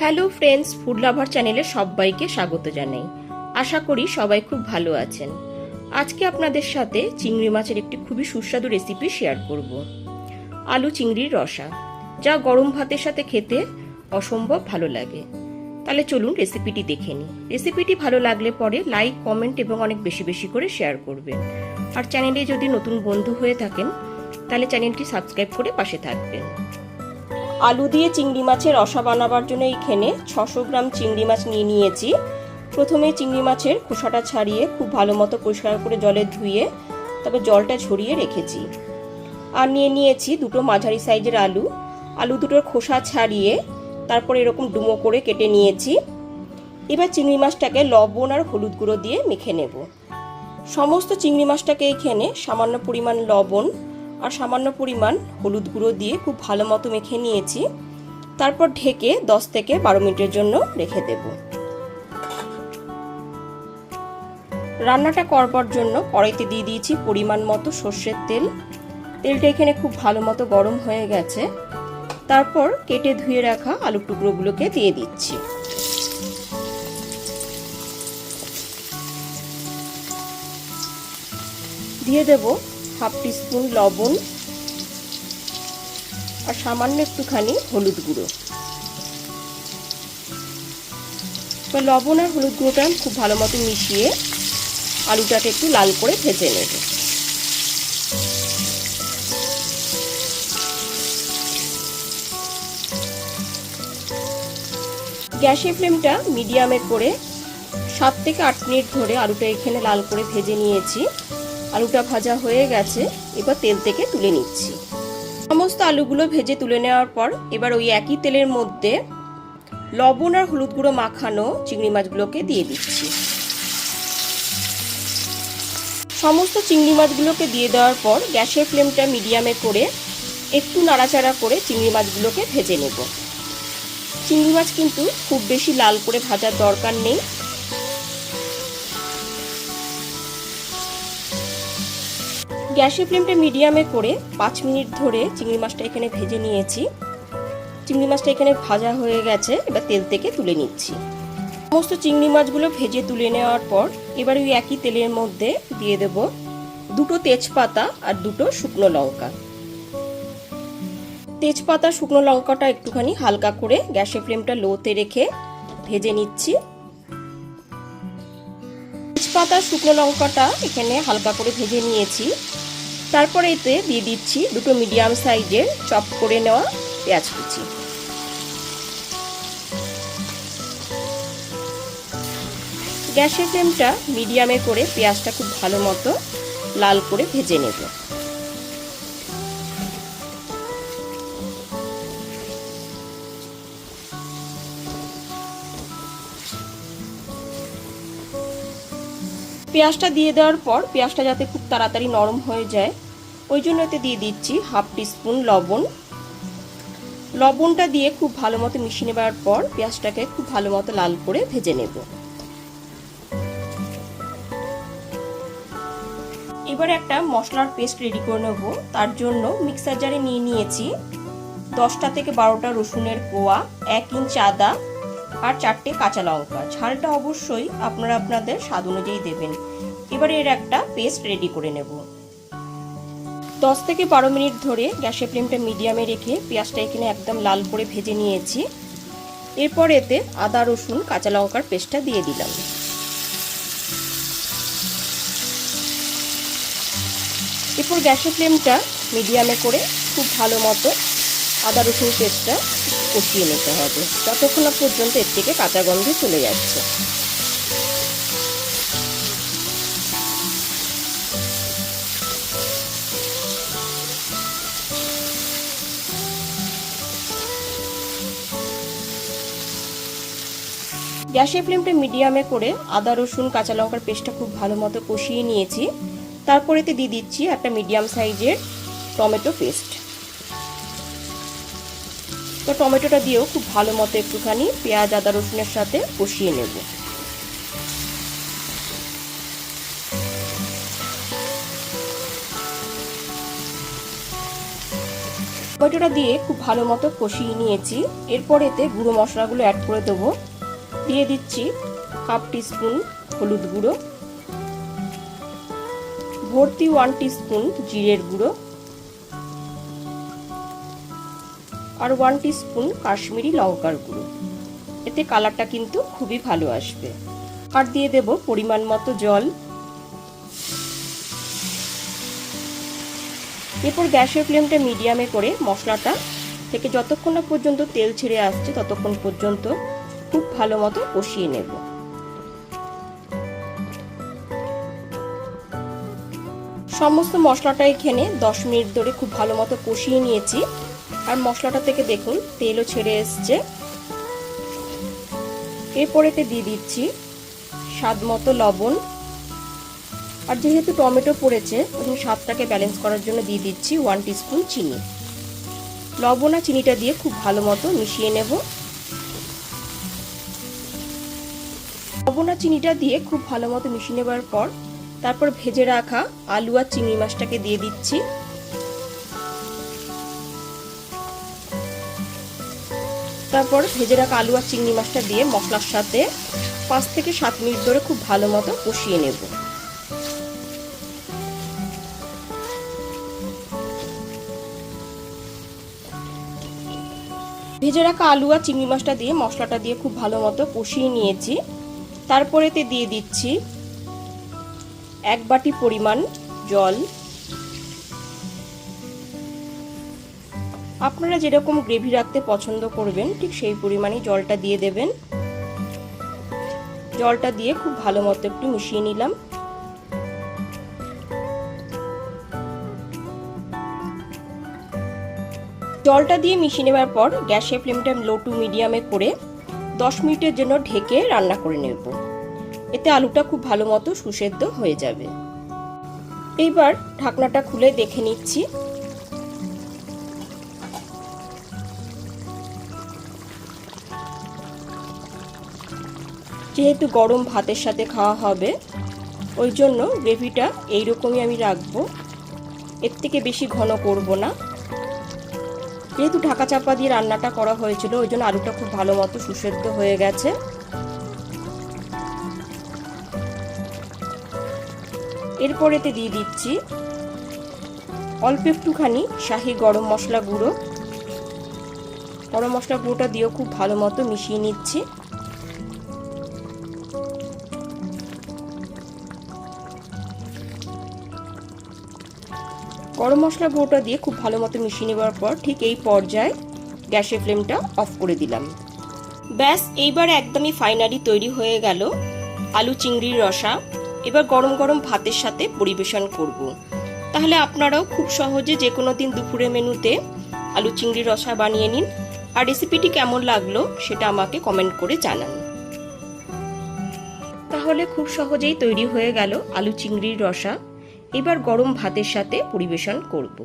Hello friends, food lover চ্যানেলে সবাইকে স্বাগত জানাই। আশা করি সবাই খুব ভালো আছেন। আজকে আপনাদের সাথে চিংড়ি মাছের একটি খুবই সুস্বাদু রেসিপি শেয়ার করব। আলু চিংড়ির রসা, যা গরম ভাতের সাথে খেতে অসম্ভব ভালো লাগে। তাহলে চলুন রেসিপিটি দেখে নিই। রেসিপিটি ভালো লাগলে পরে লাইক, কমেন্ট এবং অনেক বেশি বেশি করে শেয়ার করবেন। আর চ্যানেলে যদি নতুন বন্ধু হয়ে থাকেন তাহলে চ্যানেলটি সাবস্ক্রাইব করে পাশে থাকবেন। আলু দিয়ে চিংড়ি মাছের রসা বানাবার জন্য এখানে 600 গ্রাম চিংড়ি মাছ নিয়েছি। প্রথমে চিংড়ি মাছের খোসাটা ছাড়িয়ে খুব ভালো মতো পরিষ্কার করে জলে ধুয়ে তারপর জলটা ঝরিয়ে রেখেছি। আর নিয়েছি দুটো মাঝারি সাইজের আলু দুটোর খোসা ছাড়িয়ে তারপর এরকম ডুমো করে কেটে নিয়েছি। এবার চিংড়ি মাছটাকে লবণ আর হলুদ গুঁড়ো দিয়ে মেখে নেব। সমস্ত চিংড়ি মাছটাকে এখানে সামান্য পরিমাণ লবণ আর সামান্য পরিমাণ হলুদ গুঁড়ো দিয়ে খুব ভালো মতো মেখে নিয়েছি। তারপর ঢেকে 10 থেকে 12 মিনিটের জন্য রেখে দেব। রান্নাটা করবার জন্য কড়াইতে দিয়ে দিয়েছি পরিমাণ মতো সর্ষের তেল। তেলটা এখানে খুব ভালো মতো গরম হয়ে গেছে। তারপর কেটে ধুয়ে রাখা আলুর টুকরোগুলোকে দিয়ে দিচ্ছি। দিয়ে দেব হাফ টিস্পুন লবণ আর সামান্য একটুখানি হলুদ গুঁড়ো। লবণ আর হলুদ গুঁড়োটা খুব ভালো মতো মিশিয়ে আলুটাকে একটু লাল করে ভেজে নেব। গ্যাসের ফ্লেমটা মিডিয়ামে করে 7 থেকে 8 মিনিট ধরে আলুটা এখানে লাল করে ভেজে নিয়েছি। আলুটা ভাজা হয়ে গেছে, এবার তেল থেকে তুলে নিচ্ছি। সমস্ত আলুগুলো ভেজে তুলে নেওয়ার পর এবার ওই একই তেলের মধ্যে লবণ আর হলুদ গুঁড়ো মাখানো চিংড়ি মাছগুলোকে দিয়ে দিচ্ছি। সমস্ত চিংড়ি মাছগুলোকে দিয়ে দেওয়ার পর গ্যাসের ফ্লেমটা মিডিয়ামে করে একটু নাড়াচাড়া করে চিংড়ি মাছগুলোকে ভেজে নেব। চিংড়ি মাছ কিন্তু খুব বেশি লাল করে ভাজার দরকার নেই। গ্যাসের ফ্লেমটা মিডিয়ামে করে 5 মিনিট ধরে চিংড়ি মাছটা এখানে ভেজে নিয়েছি। চিংড়ি মাছটা এখানে ভাজা হয়ে গেছে, এবার তেল থেকে তুলে নিচ্ছি। সমস্ত চিংড়ি মাছগুলো ভেজে তুলে নেওয়ার পর এবার ওই একই তেলের মধ্যে দিয়ে দেব দুটো তেজপাতা আর দুটো শুকনো লঙ্কা। তেজপাতা শুকনো লঙ্কাটা একটুখানি হালকা করে গ্যাসের ফ্লেমটা লোতে রেখে ভেজে নিচ্ছি। তেজপাতা শুকনো লঙ্কাটা এখানে হালকা করে ভেজে নিয়েছি। তারপরে এতে দিয়ে দিচ্ছি দুটো মিডিয়াম সাইজের চপ করে নেওয়া পেঁয়াজ কুচি। গ্যাসের ফ্লেমটা মিডিয়ামে করে পেঁয়াজটা খুব ভালো মতো লাল করে ভেজে নেব। পেঁয়াজটা দিয়ে দেওয়ার পর পেঁয়াজটা যাতে খুব তাড়াতাড়ি নরম হয়ে যায় ওই জন্য এতে দিয়ে দিচ্ছি হাফ টিস্পুন লবণ। লবণটা দিয়ে খুব ভালো মতো মিশিয়ে নেবার পর পেঁয়াজটাকে খুব ভালো মতো লাল করে ভেজে নেব। এবার একটা মশলার পেস্ট রেডি করে নেব। তার জন্য মিক্সার জারে নিয়েছি 10টা থেকে 12টা রসুনের কোয়া, 1 ইঞ্চ আদা আর 4টে কাঁচা লঙ্কা। ঝালটা অবশ্যই আপনারা আপনাদের স্বাদ অনুযায়ী দেবেন। এবারে এর একটা পেস্ট রেডি করে নেব। 10 থেকে 12 মিনিট ধরে গ্যাসের ফ্লেমটা মিডিয়ামে রেখে পেঁয়াজটা এখানে একদম লাল করে ভেজে নিয়েছি। এরপর এতে আদা, রসুন, কাঁচা লঙ্কার পেস্টটা দিয়ে দিলাম। এরপর গ্যাসের ফ্লেমটা মিডিয়ামে করে খুব ভালো মতো আদা রসুন পেস্টটা কষিয়ে নিতে হবে যতক্ষণ না পর্যন্ত এর থেকে কাঁচা গন্ধ চলে যাচ্ছে। গ্যাসের ফ্লেমটা মিডিয়ামে করে আদা রসুন কাঁচা লঙ্কার পেস্টটা খুব ভালো মতো কষিয়ে নিয়েছি। তারপর এতে দিয়ে দিচ্ছি একটা মিডিয়াম সাইজের টমেটো পেস্ট। তো টমেটোটা দিয়েও খুব ভালো মতো একটুখানি পেঁয়াজ আদা রসুনের সাথে কষিয়ে নেব। টমেটোটা দিয়ে খুব ভালো মতো কষিয়ে নিয়েছি। এরপর এতে গুঁড়ো মশলাগুলো অ্যাড করে দেবো। দিয়ে দিচ্ছি হাফ টিস্পুন হলুদ গুঁড়ো, ভর্তি 1 টিস্পুন জিরের গুঁড়ো আর 1 টিস্পুন কাশ্মীরি লঙ্কার গুঁড়ো। এতে কালারটা কিন্তু খুবই ভালো আসবে। আর দিয়ে দেব পরিমাণ মতো জল। এরপর গ্যাসের ফ্লেমটা মিডিয়ামে করে মশলাটা থেকে যতক্ষণ না পর্যন্ত তেল ছেড়ে আসছে ততক্ষণ পর্যন্ত খুব ভালো মতো কষিয়ে নেব। সমস্ত মশলাটা এখানে 10 মিনিট ধরে খুব ভালো মতো কষিয়ে নিয়েছি। আর মশলাটা থেকে দেখুন তেলও ছেড়ে এসছে। এরপর এতে দিয়ে দিচ্ছি স্বাদ মতো লবণ। আর যেহেতু টমেটো পড়েছে ওই স্বাদটাকে ব্যালেন্স করার জন্য দিয়ে দিচ্ছি 1 টিস্পুন চিনি। লবণ আর চিনিটা দিয়ে খুব ভালো মতো মিশিয়ে নেব। লবণ আর চিনিটা দিয়ে খুব ভালো মতো মিশিয়ে নেবার পর তারপর ভেজে রাখা আলু আর চিংড়ি মাছটাকে দিয়ে দিচ্ছি। তারপর ভেজে রাখা আলু আর চিংড়ি মাছটা দিয়ে মশলার সাথে 5 থেকে 7 মিনিট ধরে খুব ভালো মতো কষিয়ে নেব। ভেজে রাখা আলু আর চিংড়ি মাছটা দিয়ে মশলাটা দিয়ে খুব ভালো মতো কষিয়ে নিয়েছি। তারপর এতে দিয়ে দিচ্ছি 1 বাটি পরিমাণ জল। আপনারা যেরকম গ্রেভি রাখতে পছন্দ করবেন ঠিক সেই পরিমাণে জলটা দিয়ে দেবেন। জলটা দিয়ে খুব ভালো মতো একটু মিশিয়ে নিলাম। জলটা দিয়ে মিশিয়ে নেবার পর গ্যাসের ফ্লেমটা লো টু মিডিয়ামে করে 10 মিনিটের জন্য ঢেকে রান্না করে নেব। এতে আলুটা খুব ভালো মতো সুসেদ্ধ হয়ে যাবে। এইবার ঢাকনাটা খুলে দেখে নিচ্ছি। যেহেতু গরম ভাতের সাথে খাওয়া হবে ওই জন্য গ্রেভিটা এইরকমই আমি রাখবো, এর থেকে বেশি ঘন করব না। যেহেতু ঢাকা চাপা দিয়ে রান্নাটা করা হয়েছিল ওই জন্য আলুটা খুব ভালো মতো সুসেদ্ধ হয়ে গেছে। এরপর এতে দিয়ে দিচ্ছি অল্প একটুখানি শাহি গরম মশলা গুঁড়ো। গরম মশলা গুঁড়োটা দিয়েও খুব ভালো মতো মিশিয়ে নিচ্ছি। গরম মশলা গুঁড়োটা দিয়ে খুব ভালো মতো মিশিয়ে নেবার পর ঠিক এই পর্যায়ে গ্যাসের ফ্লেমটা অফ করে দিলাম। ব্যাস এইবার একদমই ফাইনালি তৈরি হয়ে গেল আলু চিংড়ির রসা। এবার গরম গরম ভাতের সাথে পরিবেশন করব। তাহলে আপনারাও খুব সহজে যে কোনো দিন দুপুরে মেনুতে আলু চিংড়ির রসা বানিয়ে নিন। আর রেসিপিটি কেমন লাগলো সেটা আমাকে কমেন্ট করে জানান। তাহলে খুব সহজেই তৈরি হয়ে গেল আলু চিংড়ির রসা। এবার গরম ভাতের সাথে পরিবেশন করব।